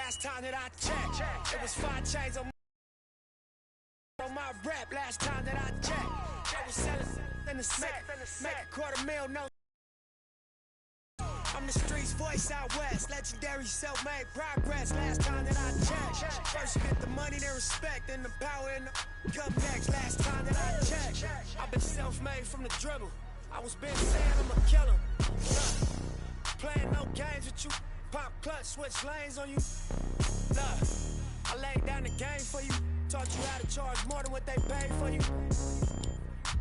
last time that I checked. It was 5 chains on my rap last time that I checked. I was selling in the set, make $250,000, no. I'm the streets voice out west, legendary self-made progress last time that I checked. First you get the money, then respect, then the power and the come next last time that I checked. I've been self-made from the dribble. I was been saying I'm a killer. Playing no games with you. Pop clutch, switch lanes on you. Look, I laid down the game for you. Taught you how to charge more than what they paid for you.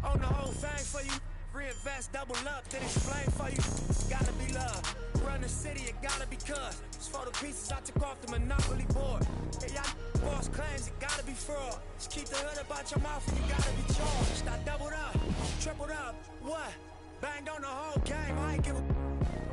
Own the whole thing for you. Reinvest, double up, then explain for you. Gotta be love. Run the city, it gotta be cuz. It's for the pieces I took off the Monopoly board. Yeah, y'all boss claims, it gotta be fraud. Just keep the hood about your mouth and you gotta be charged. I doubled up, tripled up, what? Banged on the whole game, I ain't give a...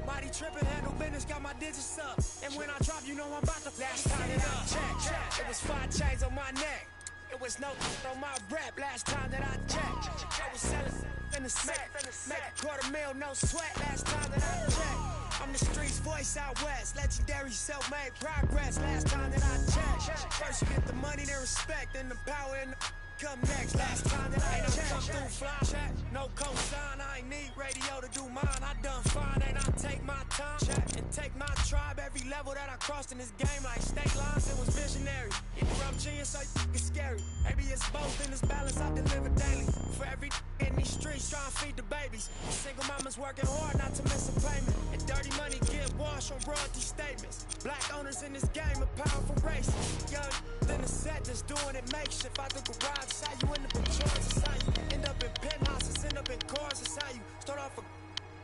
Nobody tripping, handle business, got my digits up. And when I drop, you know I'm about to last time that I checked. It was 5 chains on my neck. It was no on my rap last time that I checked. I was selling in the set, make $250,000, no sweat last time that I checked. I'm the streets voice out west, legendary self-made progress last time that I checked. First you get the money, then respect, then the power and the come next last time that I checked. Come through fly check, no cosign, I ain't need radio to do mine. I done fine, ain't I take my time and take my tribe. Every level that I crossed in this game like state lines, it was visionary. Either I'm genius or it's scary. Maybe it's both in this balance I deliver daily. For every in these streets trying to feed the babies. Single mamas working hard not to miss a payment. And dirty money get washed on royalty statements. Black owners in this game, a powerful race. Young, then the set that's doing it makeshift. Out the garage, it's how you end up in charge. It's how you end up in penthouses, end up in cars. It's how you start off a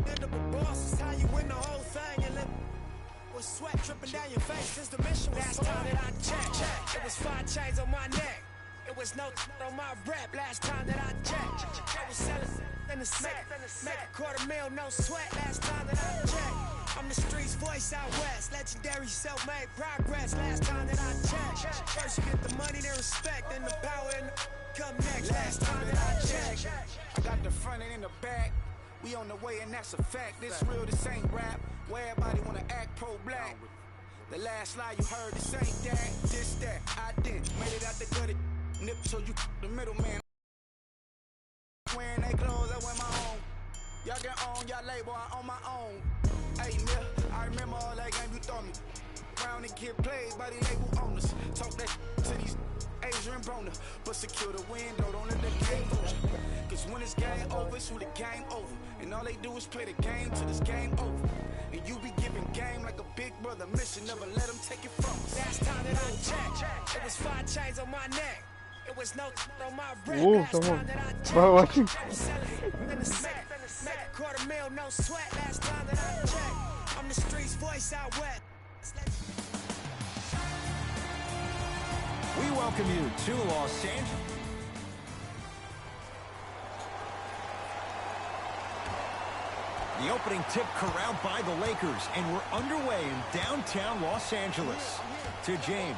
end up a boss. It's how you win the whole thing and live with sweat dripping down your face since the mission was last time that I checked. It was 5 chains on my neck. It was no on my rap last time that I checked. I was selling in the set, make $250,000, no sweat last time that I checked. I'm the streets voice out west, legendary self-made progress last time that I checked. First you get the money, then respect, then the power and the come next last time that I checked. I got the front and in the back. We on the way and that's a fact. This real, this ain't rap. Where everybody wanna act pro-black. The last lie you heard, this ain't that, this that. I did, made it out the gutter. Nip so you the middleman. Wearing they clothes, I wear my own. Y'all can own y'all label, I own my own. Hey, Mill, I remember all that game you throw me. Round and get played by the label owners. Talk that to these Adrian Broner. But secure the window, don't let the game over. Cause when it's game over, it's who the game over. And all they do is play the game till this game over. And you be giving game like a big brother mission. Never let them take it from us. Last time that I checked, it was 5 chains on my neck. It was no on my rap last time that I checked. I was selling in the set, make $250,000, no sweat last time that I checked. I'm the streets voice out west. We welcome you to Los Angeles. The opening tip corralled by the Lakers, and we're underway in downtown Los Angeles. To James.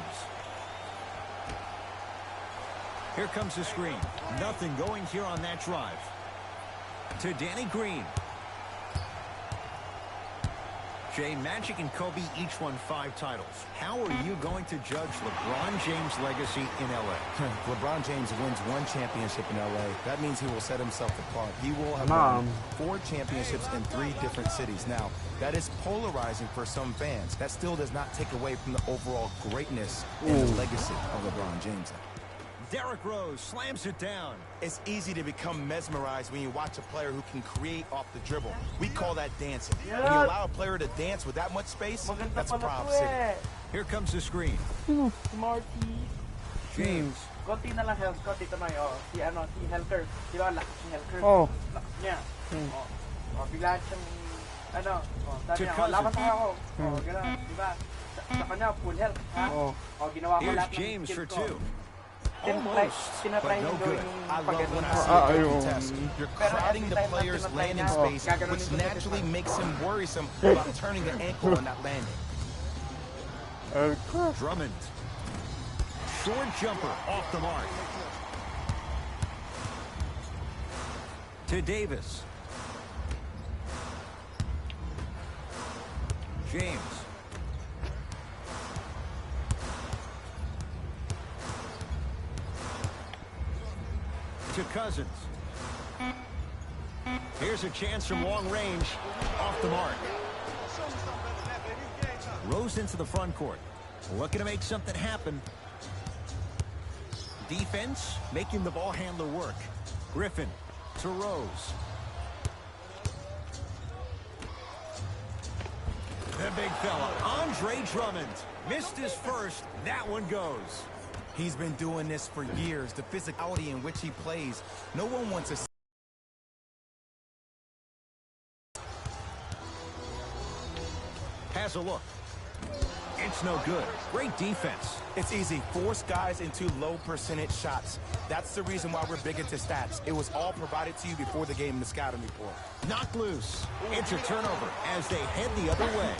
Here comes the screen. Nothing going here on that drive. To Danny Green. Jay, Magic and Kobe each won 5 titles. How are you going to judge LeBron James' legacy in L.A.? LeBron James wins 1 championship in L.A. That means he will set himself apart. He will have won 4 championships in 3 different cities. Now, that is polarizing for some fans. That still does not take away from the overall greatness and the legacy of LeBron James. Derrick Rose slams it down. It's easy to become mesmerized when you watch a player who can create off the dribble. We call that dancing. When you allow a player to dance with that much space, that's Prob City. Here comes the screen. Marty. James. Konti na lang health ko dito na yun. Si Helker. Di ba laki si Helker? Laki niya. Biglaan siyang, sabi niya, laban tayo ako. Gano'n, di ba? Sa kanya, full health. Ginawa ko lahat ng James for 2. Almost, but no good. I love when I see a contest. You're crowding the player's landing space, which naturally makes him worrisome about turning the ankle on that landing. Drummond. Short jumper off the mark. To Davis. James. To Cousins. Here's a chance from long range. Off the mark. Rose into the front court. Looking to make something happen. Defense making the ball handler work. Griffin to Rose. The big fella, Andre Drummond. Missed his first. That one goes. He's been doing this for years. The physicality in which he plays. No one wants to... Has a look. It's no good. Great defense. It's easy. Force guys into low percentage shots. That's the reason why we're big into stats. It was all provided to you before the game in the scouting report. Knocked loose. It's a turnover as they head the other way.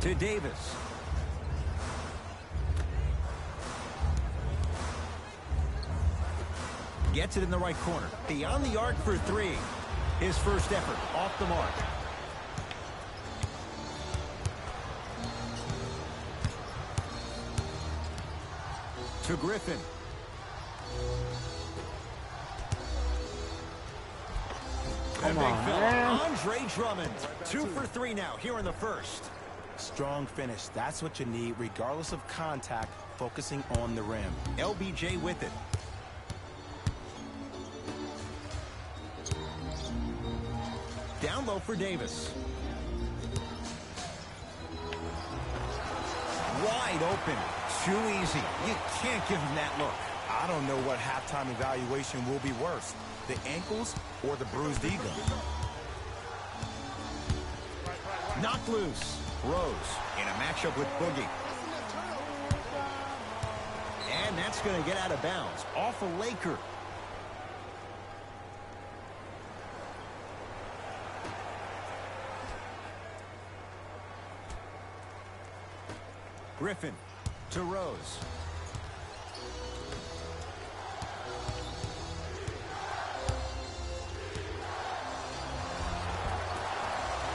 To Davis. Gets it in the right corner. Beyond the arc for three. His first effort off the mark. To Griffin. Come on, man. Andre Drummond. 2 for 3 now here in the first. Strong finish. That's what you need, regardless of contact, focusing on the rim. LBJ with it. Down low for Davis. Wide open. Too easy. You can't give him that look. I don't know what halftime evaluation will be worse, the ankles or the bruised ego. Knocked loose. Rose in a matchup with Boogie. And that's going to get out of bounds. Off a Laker. Griffin to Rose.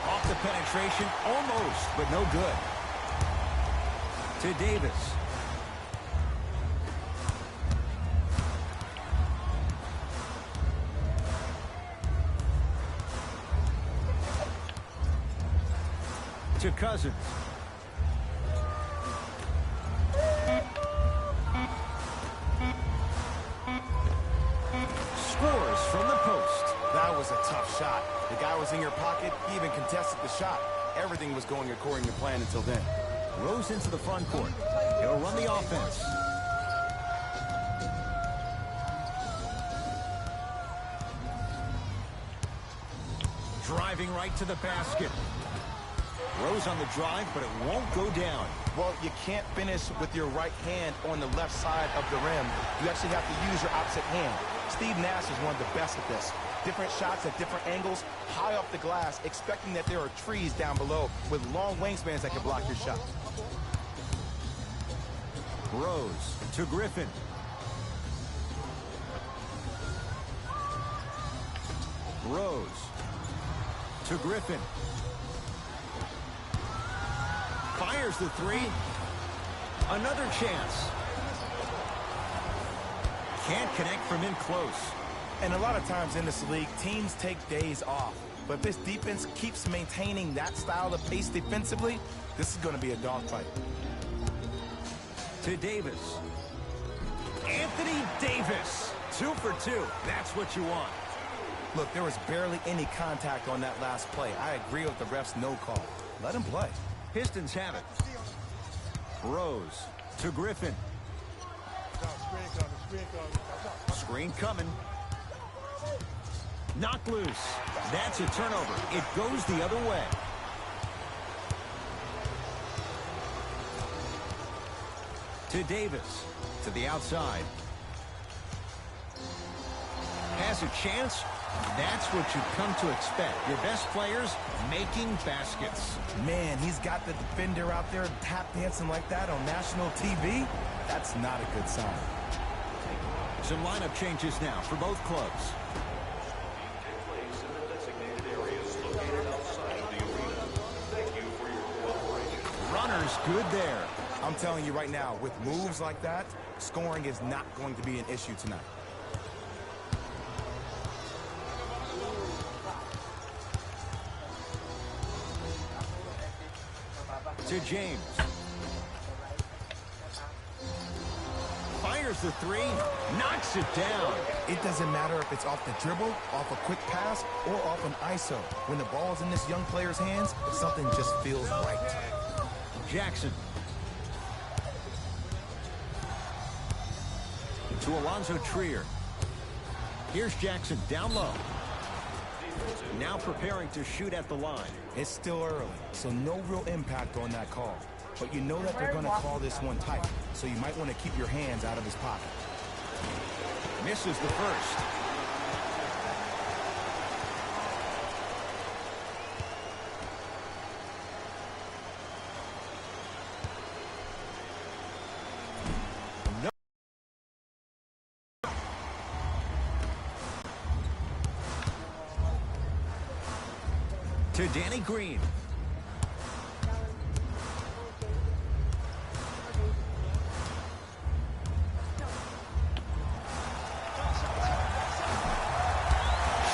Off the penetration, almost, but no good. To Davis. To Cousins. Scores from the post. That was a tough shot. The guy was in your pocket. He even contested the shot. Everything was going according to plan until then. Rose into the front court. He'll run the offense. Driving right to the basket. Rose on the drive, but it won't go down. Well, you can't finish with your right hand on the left side of the rim. You actually have to use your opposite hand. Steve Nash is one of the best at this. Different shots at different angles, high off the glass, expecting that there are trees down below with long wingspans that can block your shot. Rose to Griffin. Rose to Griffin. Fires the three. Another chance. Can't connect from in close. And a lot of times in this league, teams take days off. But if this defense keeps maintaining that style of pace defensively, this is going to be a dogfight. To Davis. Anthony Davis. 2 for 2. That's what you want. Look, there was barely any contact on that last play. I agree with the ref's no call. Let him play. Pistons have it. Rose to Griffin. Screen coming. Knocked loose. That's a turnover. It goes the other way. To Davis. To the outside. Has a chance. That's what you've come to expect. Your best players making baskets. Man, he's got the defender out there tap dancing like that on national TV. That's not a good sign. Some lineup changes now for both clubs. Runners good there. I'm telling you right now, with moves like that, scoring is not going to be an issue tonight. To James. Fires the three, knocks it down. It doesn't matter if it's off the dribble, off a quick pass, or off an ISO. When the ball's in this young player's hands, something just feels right. Jackson. To Alonzo Trier. Here's Jackson down low. Now preparing to shoot at the line. It's still early, so no real impact on that call. But you know that they're going to call this one tight, so you might want to keep your hands out of his pocket. Misses the first. No. To Danny Green.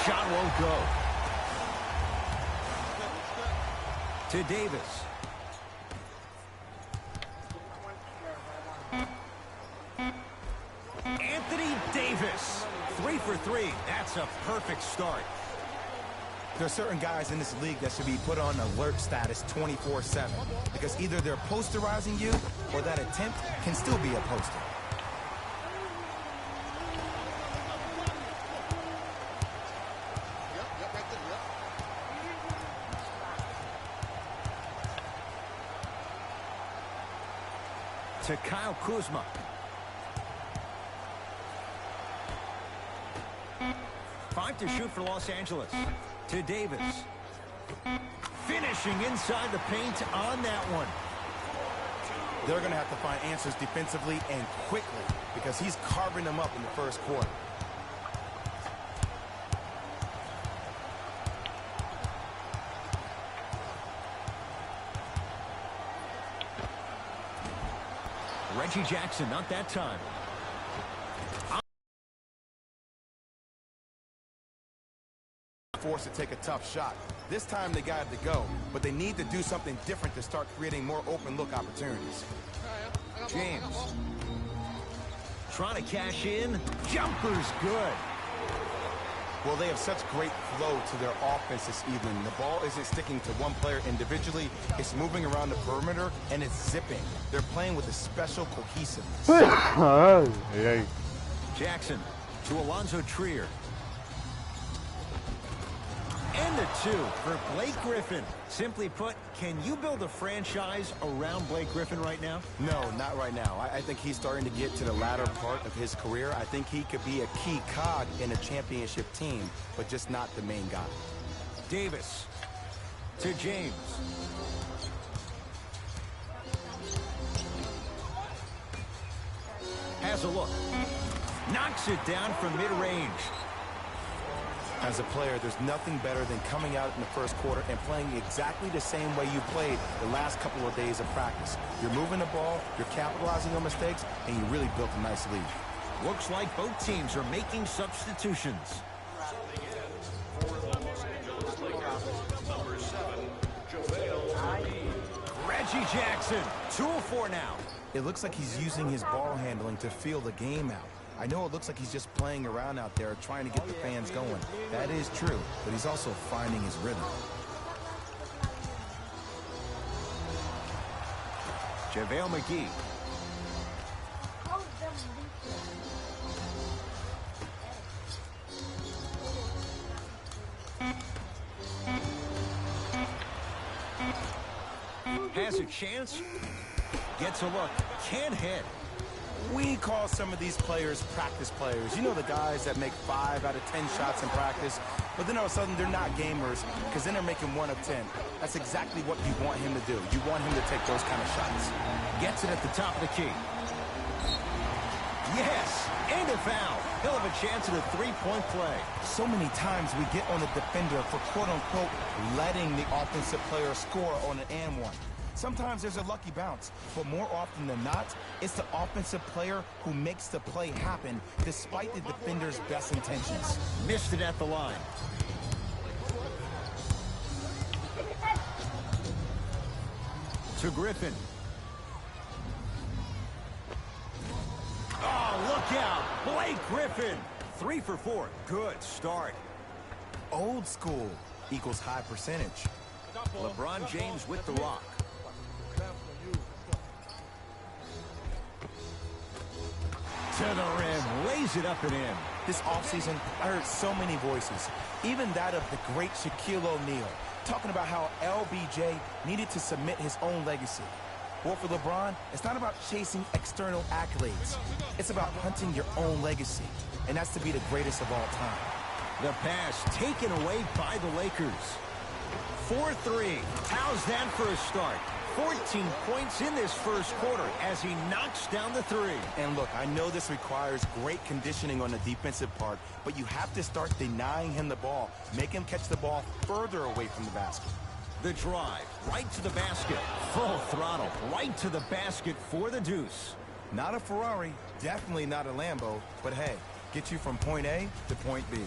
Shot won't go. To Davis. Anthony Davis. 3 for 3. That's a perfect start. There are certain guys in this league that should be put on alert status 24/7 because either they're posterizing you or that attempt can still be a poster. To Kyle Kuzma. Five to shoot for Los Angeles. To Davis. Finishing inside the paint on that one. They're going to have to find answers defensively and quickly because he's carving them up in the first quarter. Reggie Jackson, not that time. Forced to take a tough shot. This time they got it to go, but they need to do something different to start creating more open look opportunities. James. Trying to cash in. Jumper's good. Well, they have such great flow to their offense this evening. The ball isn't sticking to one player individually. It's moving around the perimeter, and it's zipping. They're playing with a special cohesiveness. Jackson to Alonzo Trier. And the two for Blake Griffin. Simply put, can you build a franchise around Blake Griffin right now? No, not right now. I think he's starting to get to the latter part of his career. I think he could be a key cog in a championship team, but just not the main guy. Davis to James. Has a look. Knocks it down from mid-range. As a player, there's nothing better than coming out in the first quarter and playing exactly the same way you played the last couple of days of practice. You're moving the ball, you're capitalizing on mistakes, and you really built a nice lead. Looks like both teams are making substitutions. Reggie Jackson, 2-4 now. It looks like he's using his ball handling to feel the game out. I know it looks like he's just playing around out there trying to get the fans going. That is true, but he's also finding his rhythm. JaVale McGee. Has a chance. Gets a look. Can't hit. We call some of these players practice players. You know, the guys that make 5 out of 10 shots in practice, but then all of a sudden they're not gamers because then they're making 1 of 10. That's exactly what you want him to do. You want him to take those kind of shots. Gets it at the top of the key. Yes, and a foul. He'll have a chance at a three-point play. So many times we get on the defender for quote-unquote letting the offensive player score on an and one. Sometimes there's a lucky bounce, but more often than not, it's the offensive player who makes the play happen despite the defender's best intentions. Missed it at the line. To Griffin. Oh, look out. Blake Griffin. 3 for 4. Good start. Old school equals high percentage. LeBron James with the rock. To the rim. Lays it up and in. This offseason, I heard so many voices, even that of the great Shaquille O'Neal, talking about how LBJ needed to submit his own legacy. Well, for LeBron, it's not about chasing external accolades. It's about hunting your own legacy, and that's to be the greatest of all time. The pass taken away by the Lakers. 4-3. How's that for a start? 14 points in this first quarter as he knocks down the three. And look, I know this requires great conditioning on the defensive part, but you have to start denying him the ball. Make him catch the ball further away from the basket. The drive, right to the basket. Full throttle, right to the basket for the deuce. Not a Ferrari, definitely not a Lambo, but hey, get you from point A to point B.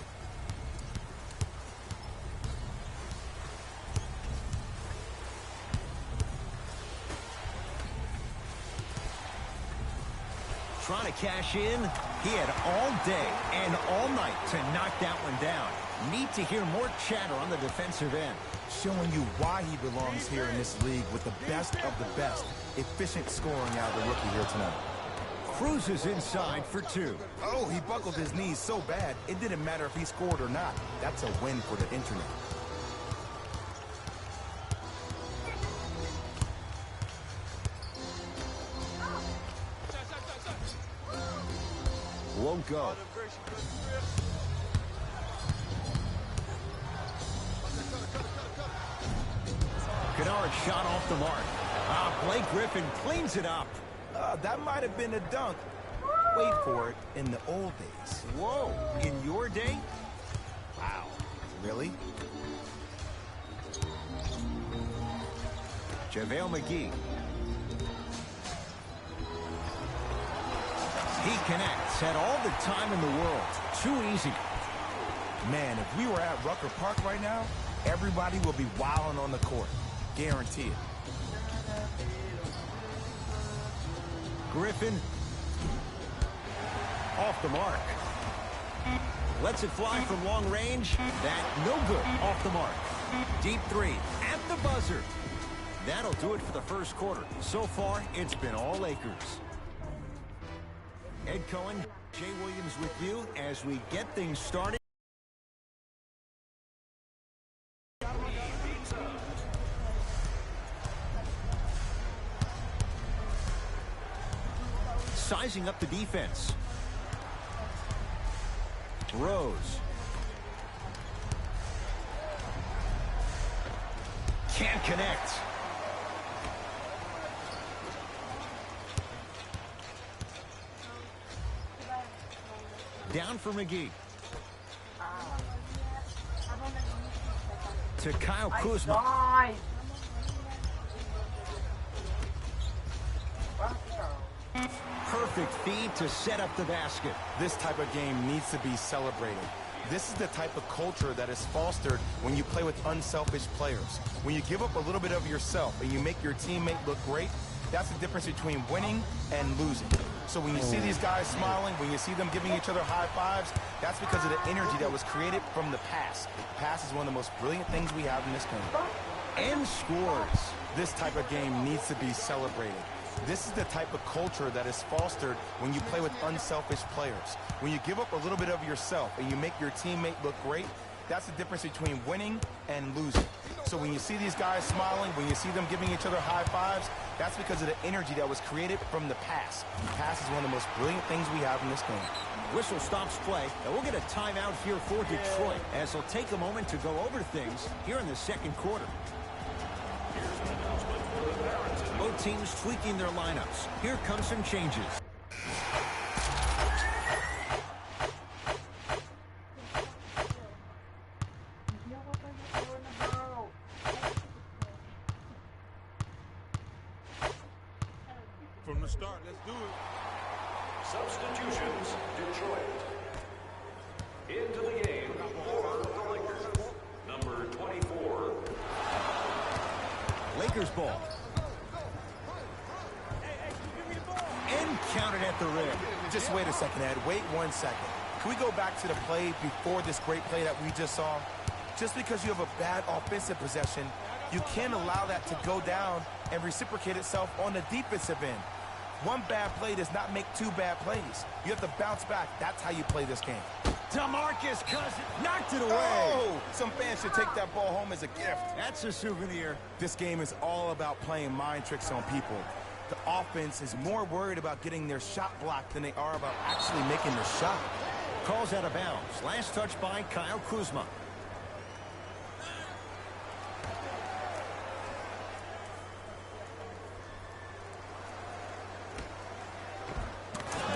Trying to cash in. He had all day and all night to knock that one down. Need to hear more chatter on the defensive end. Showing you why he belongs here in this league with the best of the best. Efficient scoring out of the rookie here tonight. Cruises inside for 2. Oh, he buckled his knees so bad, it didn't matter if he scored or not. That's a win for the internet. Won't go. Kennard shot off the mark. Blake Griffin cleans it up. That might have been a dunk. Wait for it, in the old days. Whoa, in your day? Wow, really? JaVale McGee. He connects, had all the time in the world. Too easy. Man, if we were at Rucker Park right now, everybody will be wilding on the court. Guaranteed. Griffin. Off the mark. Lets it fly from long range. That no good. Off the mark. Deep 3 at the buzzer. That'll do it for the first quarter. So far, it's been all Lakers. Ed Cohen, Jay Williams with you as we get things started. Sizing up the defense. Rose. Can't connect. Down for McGee. To Kyle Kuzma. Perfect feed to set up the basket. This type of game needs to be celebrated. This is the type of culture that is fostered when you play with unselfish players. When you give up a little bit of yourself and you make your teammate look great, that's the difference between winning and losing. So when you see these guys smiling, when you see them giving each other high fives, that's because of the energy that was created from the pass. Pass is one of the most brilliant things we have in this game. And scores. This type of game needs to be celebrated. This is the type of culture that is fostered when you play with unselfish players. When you give up a little bit of yourself and you make your teammate look great, that's the difference between winning and losing. So when you see these guys smiling, when you see them giving each other high fives, that's because of the energy that was created from the pass. Pass is one of the most brilliant things we have in this game. Whistle stops play, and we'll get a timeout here for Detroit as they'll take a moment to go over things here in the second quarter. Both teams tweaking their lineups. Here come some changes. from the start. Let's do it. Substitutions, Detroit. Into the game for the Lakers. Number 24. Lakers ball. And counted at the rim. Just wait a second, Ed. Wait 1 second. Can we go back to the play before this great play that we just saw? Just because you have a bad offensive possession, you can't allow that to go down and reciprocate itself on the defensive end. One bad play does not make two bad plays. You have to bounce back. That's how you play this game. DeMarcus Cousins knocked it away. Oh, some fans should take that ball home as a gift. That's a souvenir. This game is all about playing mind tricks on people. The offense is more worried about getting their shot blocked than they are about actually making the shot. Calls out of bounds. Last touch by Kyle Kuzma.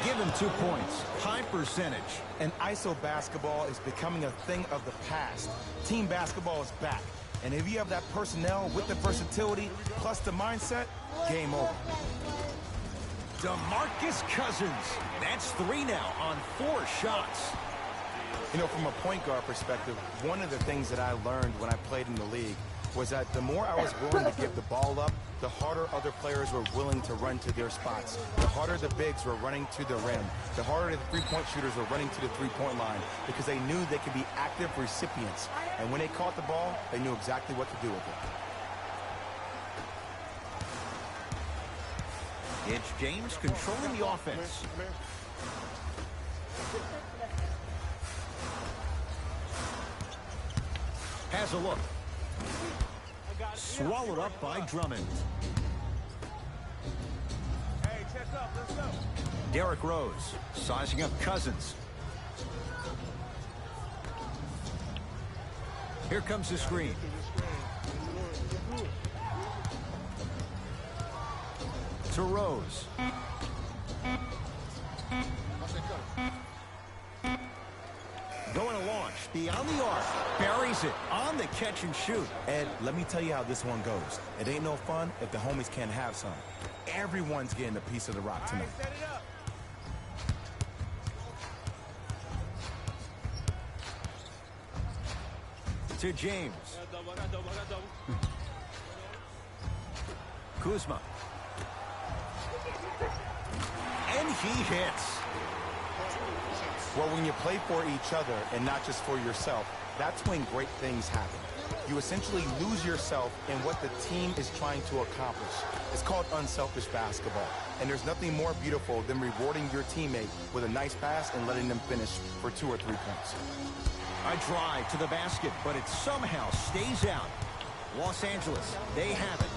Give him 2 points. High percentage. And ISO basketball is becoming a thing of the past. Team basketball is back. And if you have that personnel with the versatility plus the mindset, game over. DeMarcus Cousins. That's 3 now on 4 shots. You know, from a point guard perspective, one of the things that I learned when I played in the league was that the more I was willing to give the ball up, the harder other players were willing to run to their spots. The harder the bigs were running to the rim. The harder the three-point shooters were running to the three-point line because they knew they could be active recipients. And when they caught the ball, they knew exactly what to do with it. It's James controlling the offense. Has a look. Swallowed up by Drummond. Hey, check up. Let's go. Derrick Rose sizing up Cousins. Here comes the screen. To Rose. Going to launch beyond the arc. Buries it on the catch and shoot. Ed, let me tell you how this one goes. It ain't no fun if the homies can't have some. Everyone's getting a piece of the rock tonight. Set it up. To James. Kuzma. And he hits. Well, when you play for each other and not just for yourself, that's when great things happen. You essentially lose yourself in what the team is trying to accomplish. It's called unselfish basketball. And there's nothing more beautiful than rewarding your teammate with a nice pass and letting them finish for 2 or 3 points. A drive to the basket, but it somehow stays out. Los Angeles, they have it.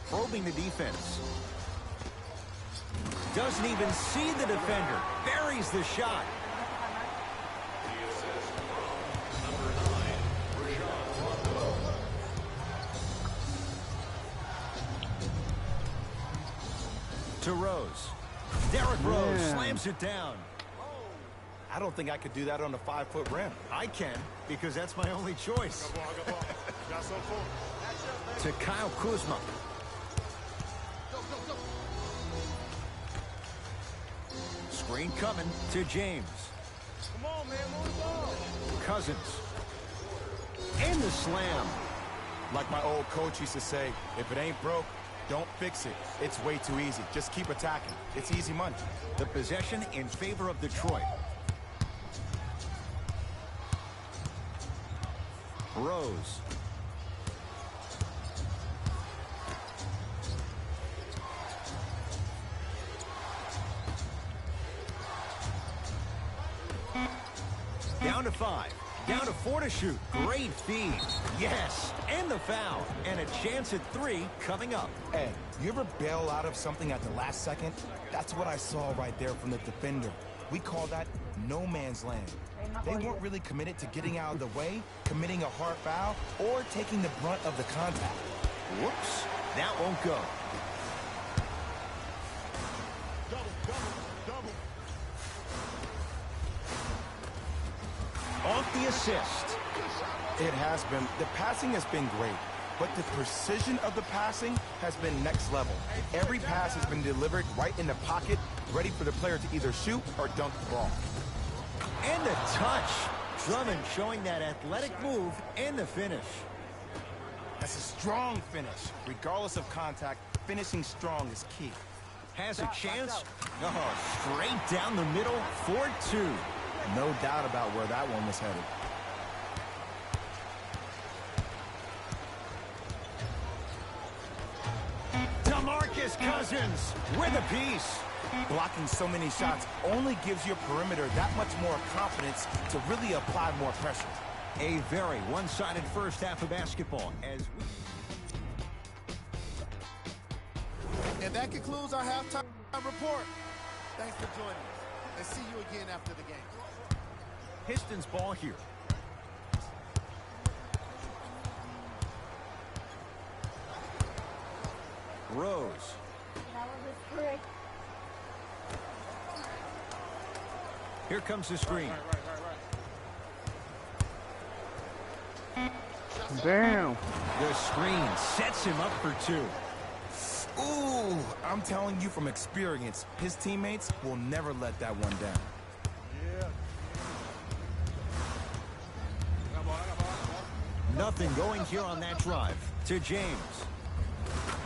Probing the defense. Doesn't even see the defender. Buries the shot. To Rose. Derrick Rose slams it down. I don't think I could do that on a 5-foot rim. I can, because that's my only choice. To Kyle Kuzma. Screen coming to James. Come on, man. Move the ball. Cousins. And the slam. Like my old coach used to say, if it ain't broke, don't fix it. It's way too easy. Just keep attacking. It's easy money. The possession in favor of Detroit. Rose. Down to 5. Down to 4 to shoot. Great feed. Yes. And the foul. And a chance at 3 coming up. Ed, you ever bail out of something at the last second? That's what I saw right there from the defender. We call that no man's land. They weren't really committed to getting out of the way, committing a hard foul, or taking the brunt of the contact. Whoops. That won't go. off the assist. It has been. The passing has been great, but the precision of the passing has been next level. Every pass has been delivered right in the pocket, ready for the player to either shoot or dunk the ball. And a touch. Drummond showing that athletic move and the finish. That's a strong finish. Regardless of contact, finishing strong is key. Has a chance. Oh, straight down the middle for 2. No doubt about where that one was headed. DeMarcus Cousins with a piece. Blocking so many shots only gives your perimeter that much more confidence to really apply more pressure. A very one-sided first half of basketball as we... And that concludes our halftime report. Thanks for joining us, and see you again after the game. Pistons ball here. Rose. That was great. Here comes the screen. Damn. The screen sets him up for 2. Ooh, I'm telling you from experience, his teammates will never let that one down. Nothing going here on that drive. To James.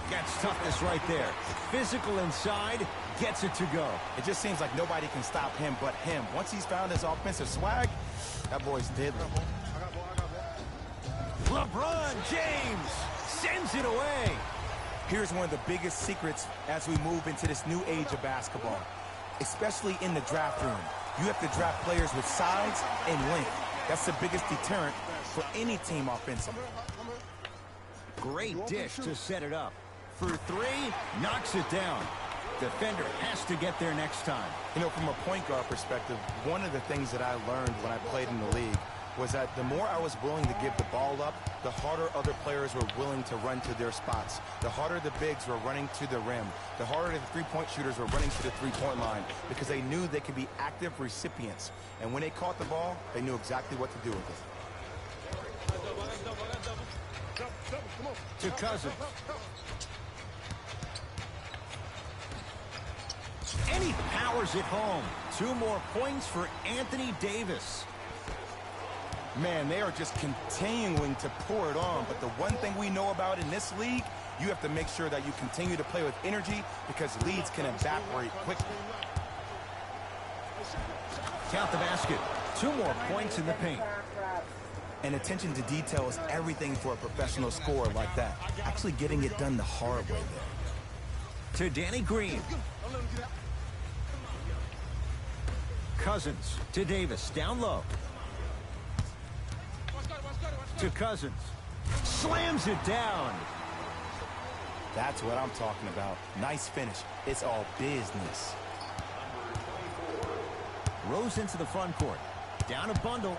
Gets toughness right there. Physical inside, gets it to go. It just seems like nobody can stop him but him. Once he's found his offensive swag, that boy's deadly. LeBron James sends it away. Here's one of the biggest secrets as we move into this new age of basketball, especially in the draft room. You have to draft players with size and length. That's the biggest deterrent for any team offensively. Great dish to set it up. For 3, knocks it down. Defender has to get there next time. You know, from a point guard perspective, one of the things that I learned when I played in the league was that the more I was willing to give the ball up, the harder other players were willing to run to their spots. The harder the bigs were running to the rim. The harder the three-point shooters were running to the three-point line because they knew they could be active recipients. And when they caught the ball, they knew exactly what to do with it. To Cousins. And he powers it home. 2 more points for Anthony Davis. Man, they are just continuing to pour it on. But the one thing we know about in this league, you have to make sure that you continue to play with energy because leads can evaporate quickly. Count the basket. 2 more points in the paint. And attention to detail is everything for a professional scorer like that. Actually getting it done the hard way there. To Danny Green. Cousins to Davis, down low. To Cousins. Slams it down. That's what I'm talking about. Nice finish. It's all business. Rose into the front court. Down a bundle.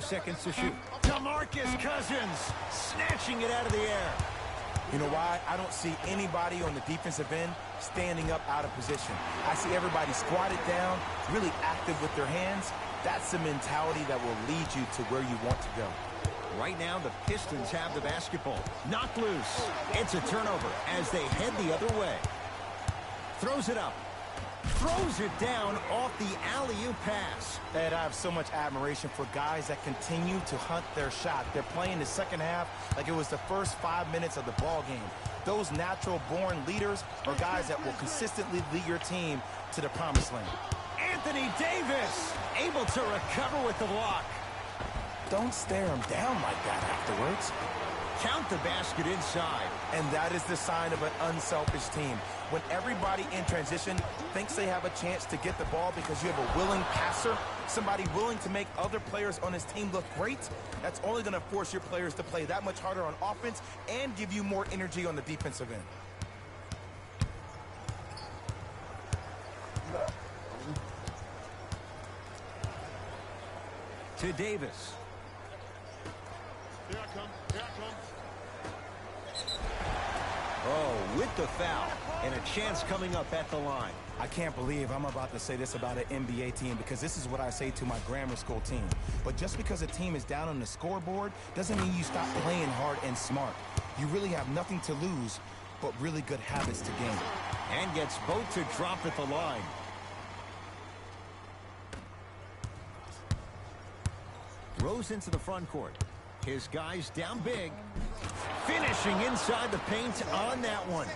Seconds to shoot. DeMarcus Cousins snatching it out of the air. You know why? I don't see anybody on the defensive end standing up out of position. I see everybody squatted down, really active with their hands. That's the mentality that will lead you to where you want to go. Right now, the Pistons have the basketball. Knocked loose. It's a turnover as they head the other way. Throws it up. Throws it down off the alley-oop pass. Ed, I have so much admiration for guys that continue to hunt their shot. They're playing the second half like it was the first 5 minutes of the ball game. Those natural-born leaders are guys that will consistently lead your team to the promised land. Anthony Davis able to recover with the block. Don't stare him down like that afterwards. Count the basket inside. And that is the sign of an unselfish team. When everybody in transition thinks they have a chance to get the ball because you have a willing passer, somebody willing to make other players on his team look great, that's only going to force your players to play that much harder on offense and give you more energy on the defensive end. To Davis. Here I come. Here I come. Oh, with the foul. And a chance coming up at the line. I can't believe I'm about to say this about an NBA team, because this is what I say to my grammar school team. But just because a team is down on the scoreboard doesn't mean you stop playing hard and smart. You really have nothing to lose, but really good habits to gain. And gets both to drop at the line. Rose into the front court. His guys down big. Finishing inside the paint on that one.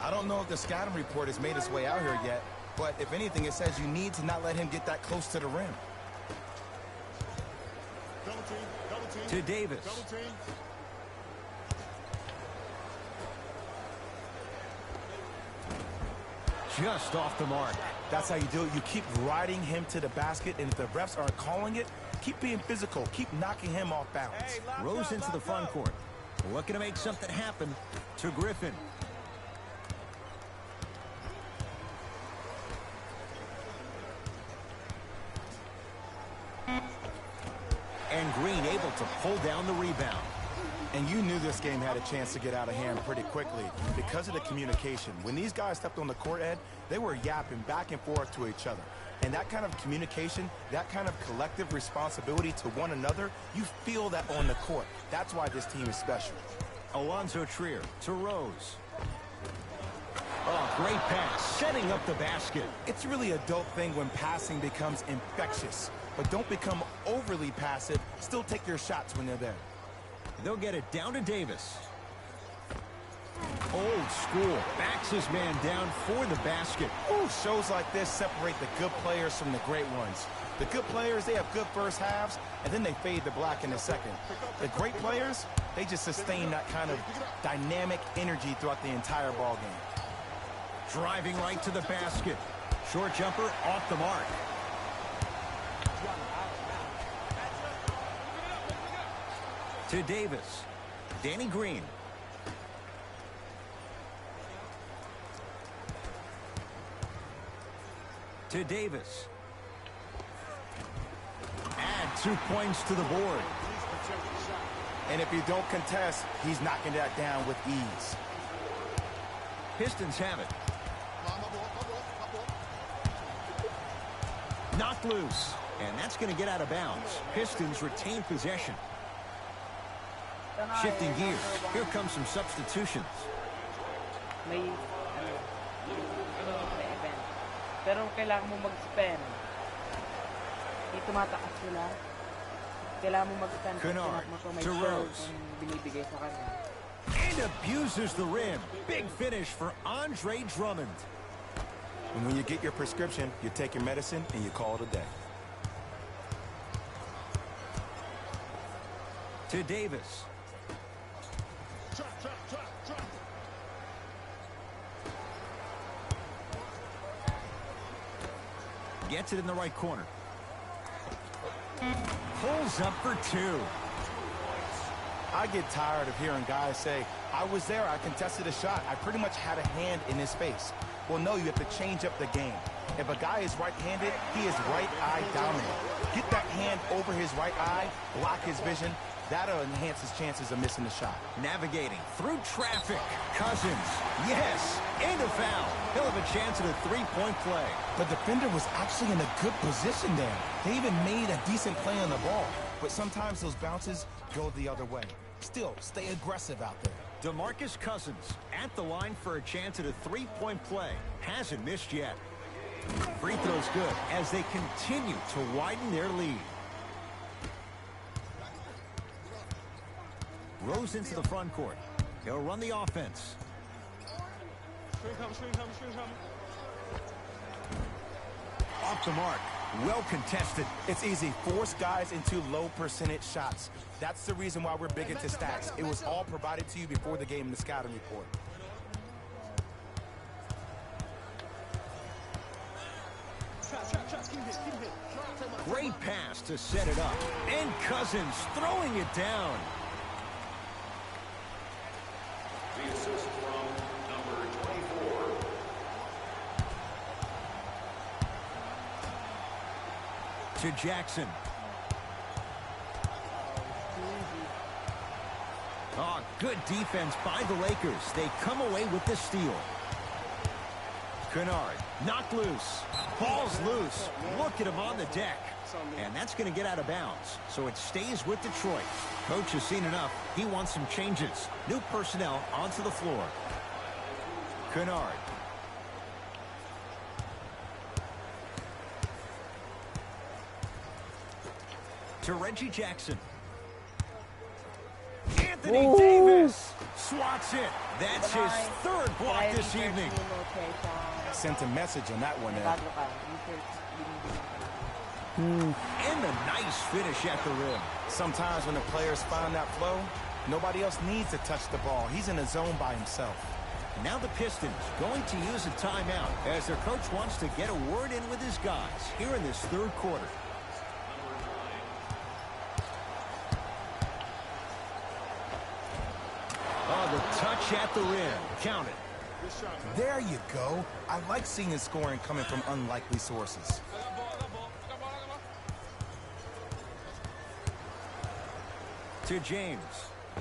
I don't know if the scouting report has made its way out here yet, but if anything, it says you need to not let him get that close to the rim. Double team. Double team. To Davis. Double team. Just off the mark. That's how you do it. You keep riding him to the basket, and if the refs aren't calling it, keep being physical. Keep knocking him off balance. Hey, lock Rose up, into the lock front up. court. Looking to make something happen. To Griffin. And Green able to pull down the rebound. And you knew this game had a chance to get out of hand pretty quickly because of the communication. When these guys stepped on the court, Ed, they were yapping back and forth to each other. And that kind of communication, that kind of collective responsibility to one another, you feel that on the court. That's why this team is special. Alonzo Trier to Rose. Oh, great pass, setting up the basket. It's really a dope thing when passing becomes infectious. But don't become overly passive. Still take your shots when they're there. They'll get it down to Davis. Old school. Backs his man down for the basket. Ooh, shows like this separate the good players from the great ones. The good players, they have good first halves, and then they fade to black in the second. The great players, they just sustain that kind of dynamic energy throughout the entire ball game. Driving right to the basket. Short jumper off the mark. To Davis. Danny Green. To Davis. Add 2 points to the board. And if you don't contest, he's knocking that down with ease. Pistons have it. Knocked loose. And that's going to get out of bounds. Pistons retain possession. Shifting gears. Here come some substitutions. May event. Pero kailangan mo mag-spend. Di tumataas sila. Kailangan mo mag-spend. Kennard to Rose. Binibigay sa kanya. And abuses the rim. Big finish for Andre Drummond. And when you get your prescription, you take your medicine and you call it a day. To Davis. Gets it in the right corner. Pulls up for 2. I get tired of hearing guys say, I was there, I contested a shot, I pretty much had a hand in his face. Well, no, you have to change up the game. If a guy is right-handed, he is right eye dominant. Get that hand over his right eye, block his vision. That'll enhance his chances of missing the shot. Navigating through traffic. Cousins. Yes. And a foul. He'll have a chance at a three-point play. The defender was actually in a good position there. They even made a decent play on the ball. But sometimes those bounces go the other way. Still, stay aggressive out there. DeMarcus Cousins at the line for a chance at a three-point play. Hasn't missed yet. Free throw's good as they continue to widen their lead. Rose into the front court. He'll run the offense. Off the mark. Well contested. It's easy. Force guys into low percentage shots. That's the reason why we're big into stats. It was all provided to you before the game in the scouting report. Great pass to set it up. And Cousins throwing it down. The assist from number 24. To Jackson. Good defense by the Lakers. They come away with the steal. Kennard knocked loose. Ball's loose. Look at him on the deck. And that's going to get out of bounds. So it stays with Detroit. Coach has seen enough. He wants some changes. New personnel onto the floor. Kennard. To Reggie Jackson. Anthony Davis swats it. That's his third block this evening. Sent a message on that one, Ed. And a nice finish at the rim. Sometimes when the players find that flow, nobody else needs to touch the ball. He's in a zone by himself. Now the Pistons going to use a timeout as their coach wants to get a word in with his guys here in this third quarter. Oh, the touch at the rim. Count it. There you go. I like seeing his scoring coming from unlikely sources. To James.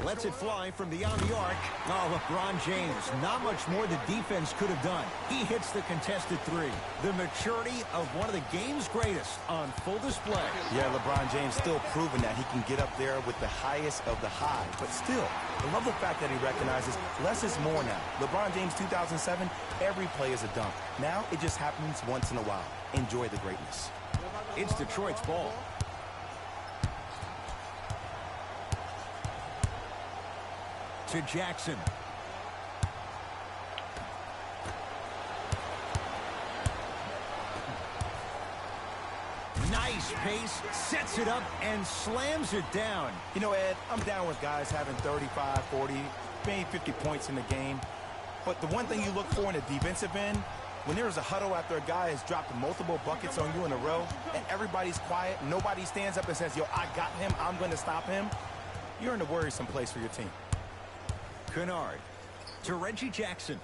Lets it fly from beyond the arc. Oh, LeBron James. Not much more the defense could have done. He hits the contested three. The maturity of one of the game's greatest on full display. Yeah, LeBron James still proving that he can get up there with the highest of the high. But still, I love the fact that he recognizes less is more now. LeBron James 2007, every play is a dunk. Now it just happens once in a while. Enjoy the greatness. It's Detroit's ball. To Jackson. Nice pace, sets it up, and slams it down. You know, Ed, I'm down with guys having 35, 40, maybe 50 points in the game. But the one thing you look for in a defensive end, when there's a huddle after a guy has dropped multiple buckets on you in a row, and everybody's quiet, nobody stands up and says, yo, I got him, I'm going to stop him, you're in a worrisome place for your team. Kennard to Reggie Jackson.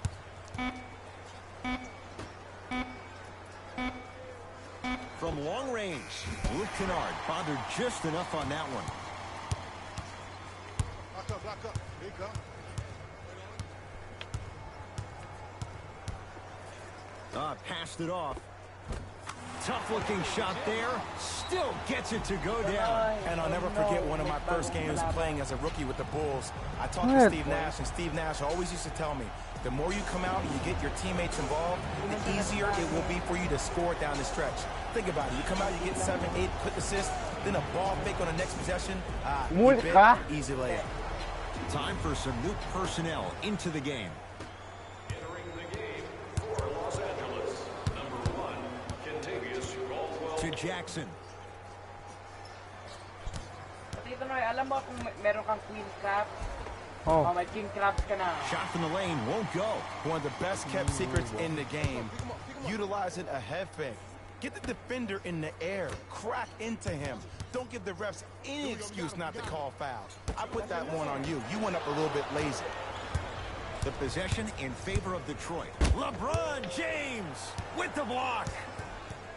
From long range, Luke Kennard bothered just enough on that one. Block up. Here you go. Passed it off. Tough-looking shot there. Still gets it to go down. And I'll never forget one of my first games playing as a rookie with the Bulls. I talked to Steve Nash, and Steve Nash always used to tell me, the more you come out and you get your teammates involved, the easier it will be for you to score down the stretch. Think about it. You come out, you get 7, 8 quick assists, then a ball fake on the next possession. Easy layup. Time for some new personnel into the game. To Jackson. Dito na, alam mo kung meron kang queen crab, may king crab ka na. Shot from the lane won't go. One of the best kept secrets in the game. Utilizing a head fake. Get the defender in the air. Crack into him. Don't give the refs any excuse not to call foul. I put that one on you. You went up a little bit lazy. The possession in favor of Detroit. LeBron James with the block.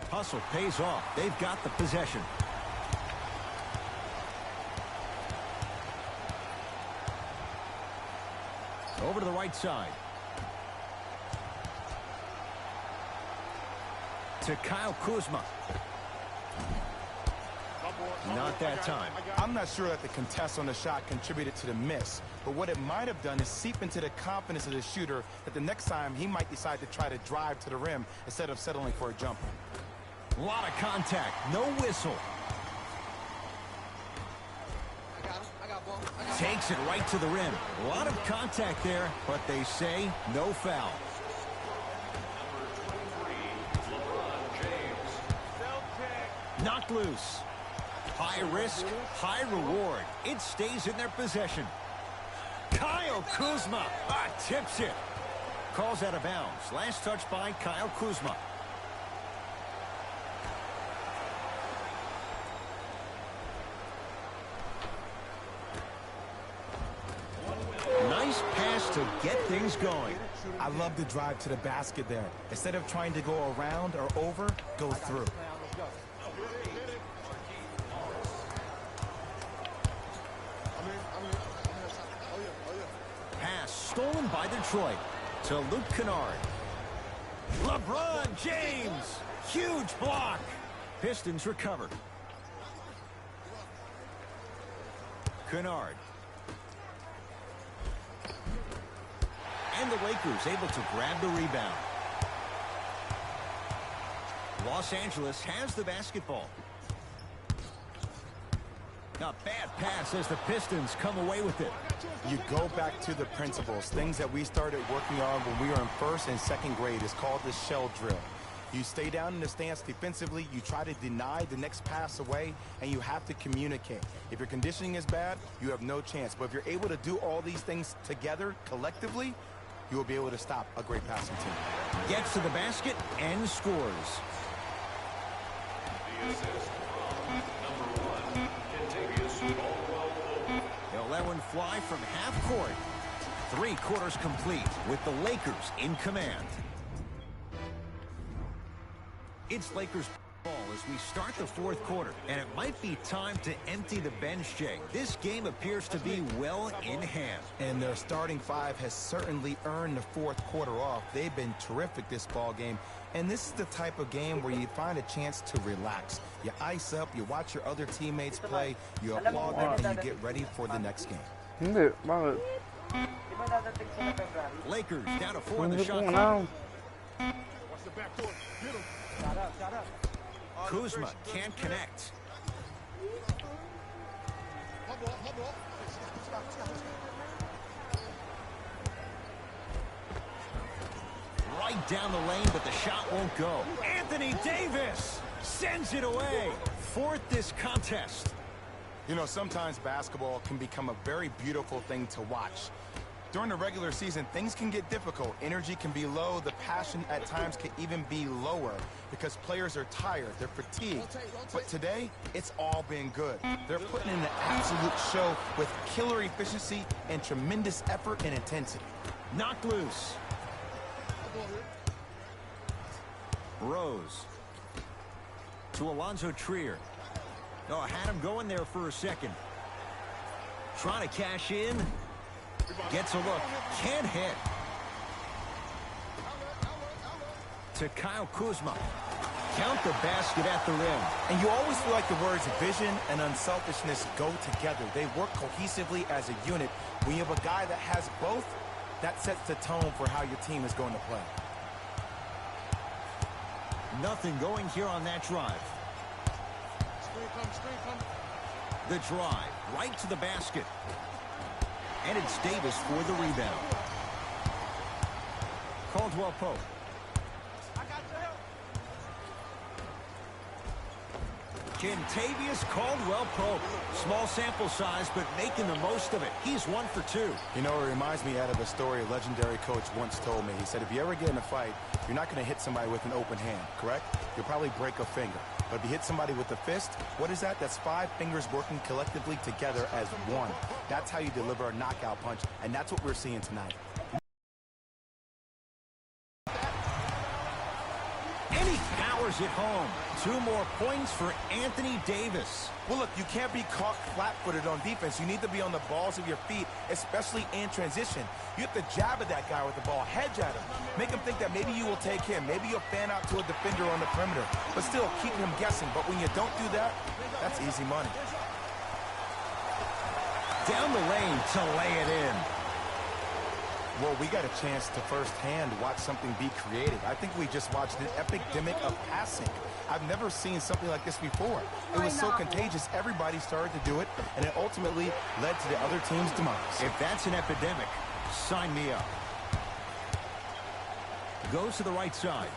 Hustle pays off. They've got the possession. Over to the right side. To Kyle Kuzma. Not that time. I'm not sure that the contest on the shot contributed to the miss, but what it might have done is seep into the confidence of the shooter that the next time he might decide to try to drive to the rim instead of settling for a jumper. A lot of contact, no whistle. Takes it right to the rim. A lot of contact there, but they say no foul. Knocked loose. High risk, high reward. It stays in their possession. Kyle Kuzma tips it. Calls out of bounds. Last touch by Kyle Kuzma. Nice pass to get things going. I love the drive to the basket there. Instead of trying to go around or over, go through. stolen by Detroit. To Luke Kennard. LeBron James. Huge block. Pistons recover. Kennard. And the Lakers able to grab the rebound. Los Angeles has the basketball. A bad pass as the Pistons come away with it. You go back to the principles. Things that we started working on when we were in first and second grade is called the shell drill. You stay down in the stance defensively, you try to deny the next pass away, and you have to communicate. If your conditioning is bad, you have no chance. But if you're able to do all these things together, collectively, you will be able to stop a great passing team. Gets to the basket and scores. The assist from number 1, Kentavious Caldwell-Pope. They'll let one fly from half court. 3 quarters complete with the Lakers in command. It's Lakers ball as we start the 4th quarter, and it might be time to empty the bench, Jay. This game appears to be well in hand. And their starting 5 has certainly earned the 4th quarter off. They've been terrific this ball game. And this is the type of game where you find a chance to relax. You ice up, you watch your other teammates play, you applaud them, and you get ready for the next game. Hindi, bakit? Lakers down to 4 in the shot clock. Kuzma can't connect. Right down the lane, but the shot won't go. Anthony Davis sends it away. 4th this contest. You know, sometimes basketball can become a very beautiful thing to watch. During the regular season, things can get difficult. Energy can be low. The passion at times can even be lower because players are tired. They're fatigued. But today, it's all been good. They're putting in an absolute show with killer efficiency and tremendous effort and intensity. Knocked loose. Rose. To Alonzo Trier. Oh, I had him going there for a second. Trying to cash in. Gets a look. Can't hit. To Kyle Kuzma. Count the basket at the rim. And you always feel like the words vision and unselfishness go together. They work cohesively as a unit. When you have a guy that has both, that sets the tone for how your team is going to play. Nothing going here on that drive. The drive right to the basket. And it's Davis for the rebound. Caldwell-Pope. Kentavious Caldwell-Pope. Small sample size, but making the most of it. He's 1 for 2. You know, it reminds me out of a story a legendary coach once told me. He said, if you ever get in a fight, you're not going to hit somebody with an open hand, correct? You'll probably break a finger. But if you hit somebody with a fist, what is that? That's 5 fingers working collectively together as one. That's how you deliver a knockout punch, and that's what we're seeing tonight. And he powers it home. 2 more points for Anthony Davis. Well, look, you can't be caught flat-footed on defense. You need to be on the balls of your feet, especially in transition. You have to jab at that guy with the ball, hedge at him. Make him think that maybe you will take him. Maybe you'll fan out to a defender on the perimeter, but still keep him guessing. But when you don't do that, that's easy money. Down the lane to lay it in. Well, we got a chance to firsthand watch something be created. I think we just watched an epidemic of passing. I've never seen something like this before. It was so contagious, everybody started to do it, and it ultimately led to the other team's demise. If that's an epidemic, sign me up. Goes to the right side.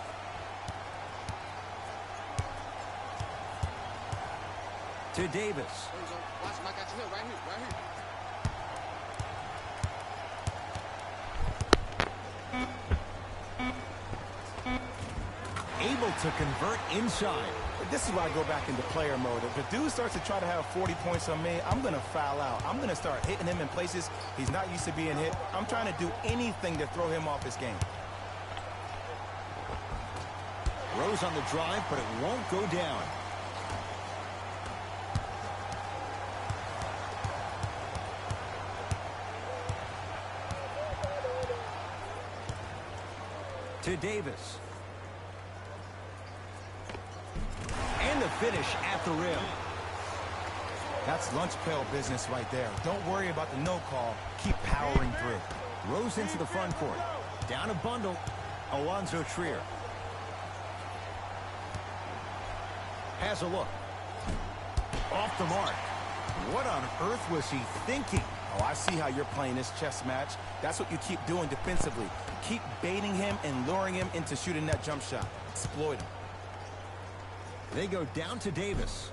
To Davis. Able to convert inside. This is why I go back into player mode. If the dude starts to try to have 40 points on me, I'm going to foul out. I'm going to start hitting him in places he's not used to being hit. I'm trying to do anything to throw him off his game. Rose on the drive, but it won't go down. To Davis. And the finish at the rim. That's lunch pail business right there. Don't worry about the no call. Keep powering through. Rose into the front court. Down a bundle. Alonzo Trier. Has a look. Off the mark. What on earth was he thinking? Oh, I see how you're playing this chess match. That's what you keep doing defensively. Keep baiting him and luring him into shooting that jump shot. Exploit him. They go down to Davis.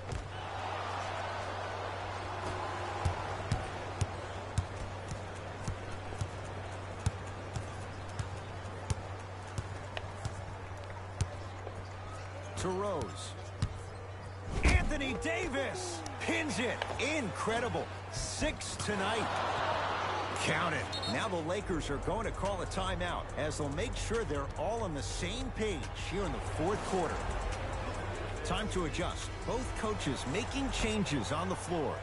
To Rose. Anthony Davis pins it. Incredible. 6 tonight. Count it. Now the Lakers are going to call a timeout as they'll make sure they're all on the same page here in the fourth quarter. Time to adjust. Both coaches making changes on the floor.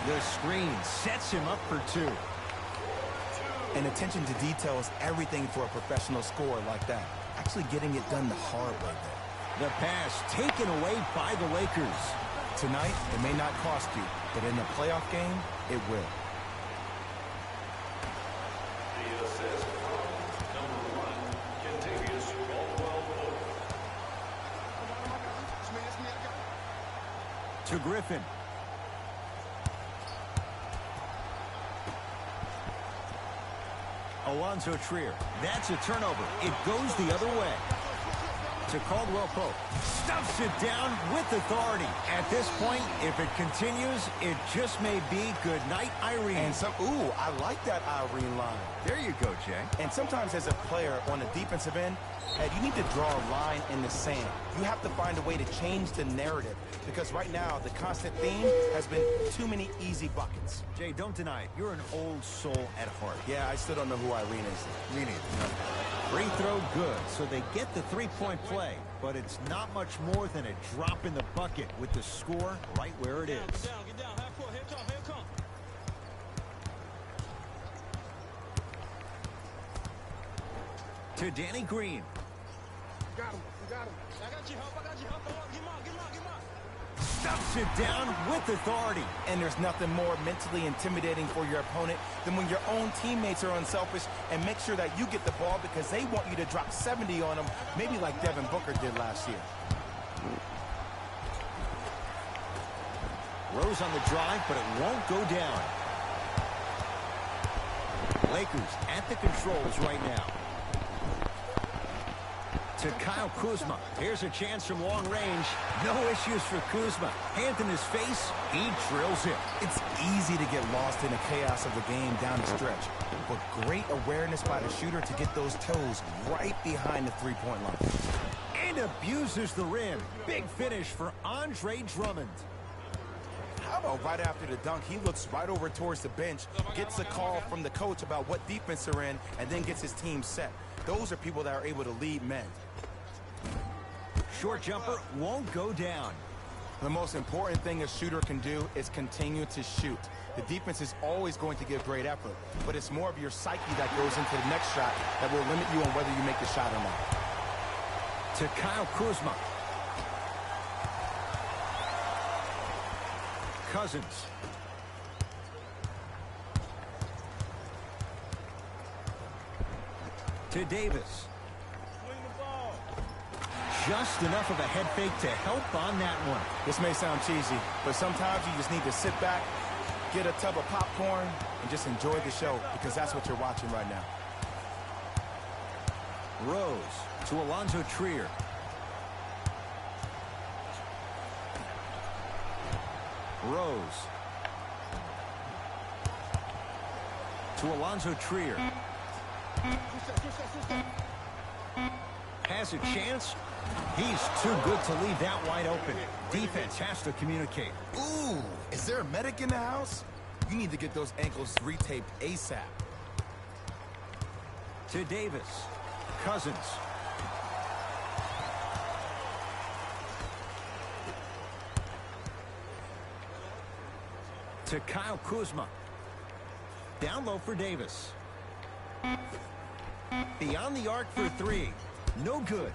The screen sets him up for 2. And attention to detail is everything for a professional scorer like that. Actually getting it done the hard way there. The pass taken away by the Lakers. Tonight, it may not cost you, but in a playoff game, it will. The assist from number 1, Kentavious Caldwell-Pope. To Griffin. Alonzo Trier. That's a turnover. It goes the other way. To Caldwell-Pope. Stuffs it down with authority. At this point, if it continues, it just may be good night, Irene. And ooh, I like that Irene line. There you go, Jay. And sometimes as a player on the defensive end, Ed, you need to draw a line in the sand. You have to find a way to change the narrative because right now the constant theme has been too many easy buckets. Jay, don't deny it. You're an old soul at heart. Yeah, I still don't know who Irene is. Me neither. No. Free throw good, so they get the three-point play, but it's not much more than a drop in the bucket with the score right where it is. Get down. Half court. Here come. To Danny Green. Got him. I got you help. Get him out. Stuffs it down with authority. And there's nothing more mentally intimidating for your opponent than when your own teammates are unselfish and make sure that you get the ball because they want you to drop 70 on them, maybe like Devin Booker did last year. Rose on the drive, but it won't go down. Lakers at the controls right now. To Kyle Kuzma. Here's a chance from long range. No issues for Kuzma. Hand in his face, he drills it. It's easy to get lost in the chaos of the game down the stretch, but great awareness by the shooter to get those toes right behind the three-point line. And abuses the rim. Big finish for Andre Drummond. How about right after the dunk, he looks right over towards the bench, gets a call from the coach about what defense they're in, and then gets his team set. Those are people that are able to lead men. Short jumper won't go down. The most important thing a shooter can do is continue to shoot. The defense is always going to give great effort, but it's more of your psyche that goes into the next shot that will limit you on whether you make the shot or not. To Kyle Kuzma. Cousins. To Davis. Just enough of a head fake to help on that one. This may sound cheesy, but sometimes you just need to sit back, get a tub of popcorn, and just enjoy the show because that's what you're watching right now. Rose to Alonzo Trier. Rose to Alonzo Trier. Has a chance. He's too good to leave that wide open. Defense has to communicate. Ooh, is there a medic in the house? You need to get those ankles retaped ASAP. To Davis. Cousins. To Kyle Kuzma. Down low for Davis. Beyond the arc for three. No good.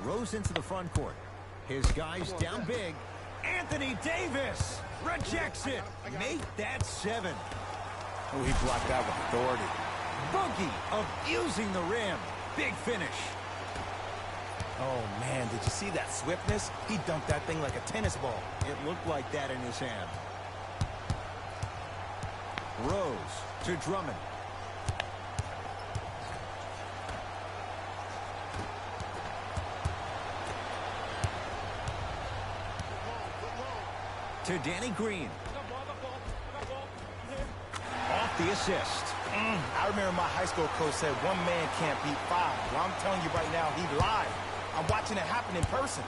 Rose into the front court. His guys down big. Anthony Davis rejects it. Make that 7. Oh, he blocked that with authority. Boogie abusing the rim. Big finish. Oh, man, did you see that swiftness? He dunked that thing like a tennis ball. It looked like that in his hand. Rose to Drummond. To Danny Green. Off the assist. I remember my high school coach said 1 man can't beat 5. Well, I'm telling you right now, he lied. I'm watching it happen in person.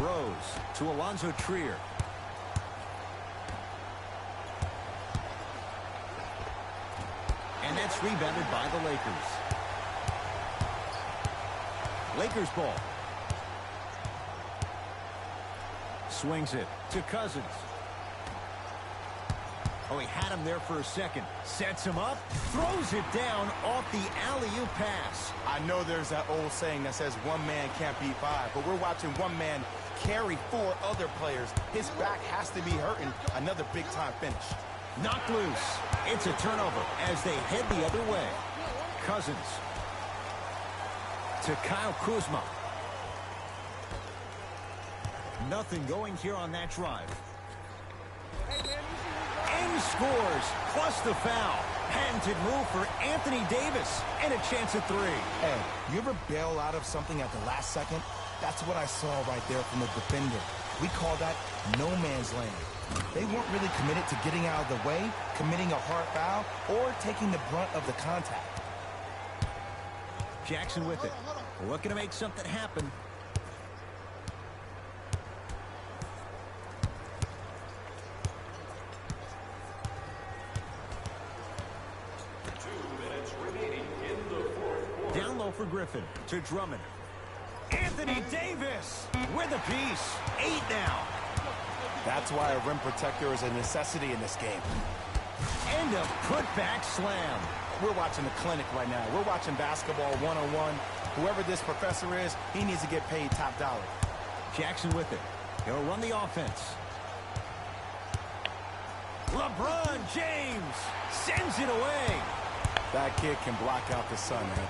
Rose to Alonzo Trier. And that's rebounded by the Lakers. Lakers ball. Swings it to Cousins. Oh, he had him there for a second. Sets him up. Throws it down off the alley-oop pass. I know there's that old saying that says 1 man can't beat 5, but we're watching 1 man carry 4 other players. His back has to be hurting. Another big-time finish. Knocked loose. It's a turnover as they head the other way. Cousins to Kyle Kuzma. Nothing going here on that drive. And scores, plus the foul. Patented move for Anthony Davis, and a chance at 3. Hey, you ever bail out of something at the last second? That's what I saw right there from the defender. We call that no man's land. They weren't really committed to getting out of the way, committing a hard foul, or taking the brunt of the contact. Jackson with it. Looking to make something happen. Down low for Griffin to Drummond. Anthony Davis with a piece. 8 now. That's why a rim protector is a necessity in this game. And a putback slam. We're watching a clinic right now. We're watching basketball 1-on-1. Whoever this professor is, he needs to get paid top dollar. Jackson with it. He'll run the offense. LeBron James sends it away. That kid can block out the sun, man.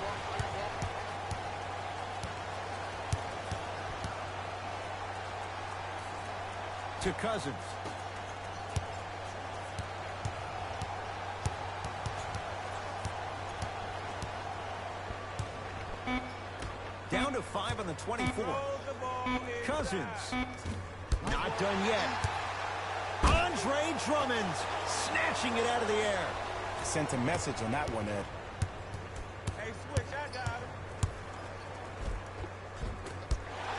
To Cousins. Down to 5 on the 24. Cousins. Not done yet. Andre Drummond snatching it out of the air. Sent a message on that one, Ed. Hey, switch, I got him.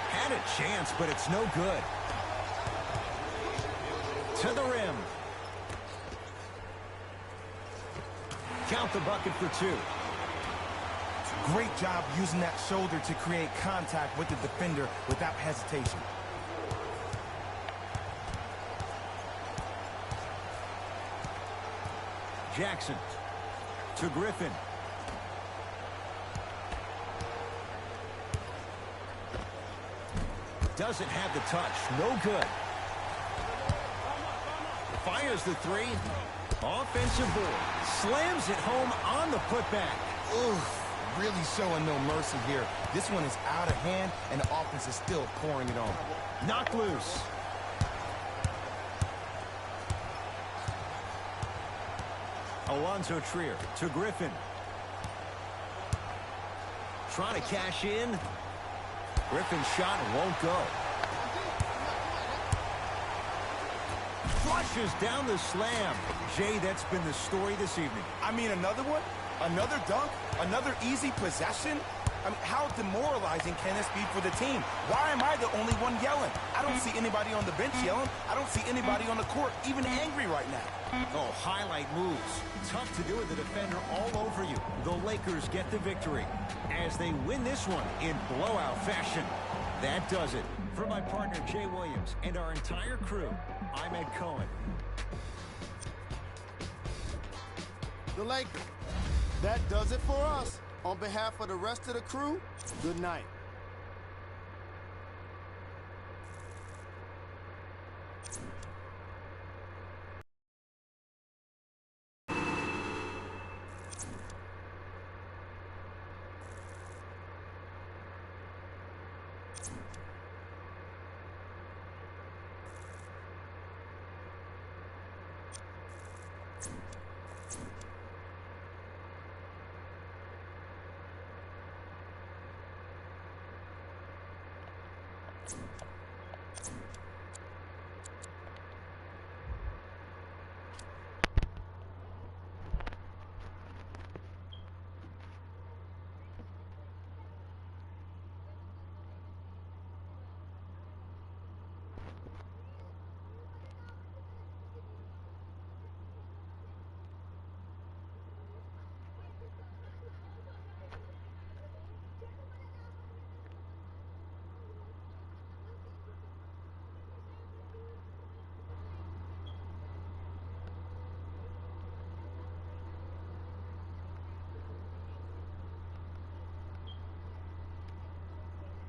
Had a chance, but it's no good. To the rim. Count the bucket for 2. Great job using that shoulder to create contact with the defender without hesitation. Jackson to Griffin. Doesn't have the touch. No good. Fires the 3. Offensive board. Slams it home on the putback. Oof. Really showing no mercy here. This one is out of hand, and the offense is still pouring it on. Knocked loose. Alonzo Trier to Griffin. Trying to cash in. Griffin's shot won't go. Flushes down the slam. Jay, that's been the story this evening. I mean, another one? Another dunk? Another easy possession? I mean, how demoralizing can this be for the team? Why am I the only one yelling? I don't see anybody on the bench yelling. I don't see anybody on the court even angry right now. Oh, highlight moves. Tough to do with the defender all over you. The Lakers get the victory as they win this one in blowout fashion. That does it. For my partner, Jay Williams, and our entire crew, I'm Ed Cohen. The Lakers. That does it for us. On behalf of the rest of the crew, good night. You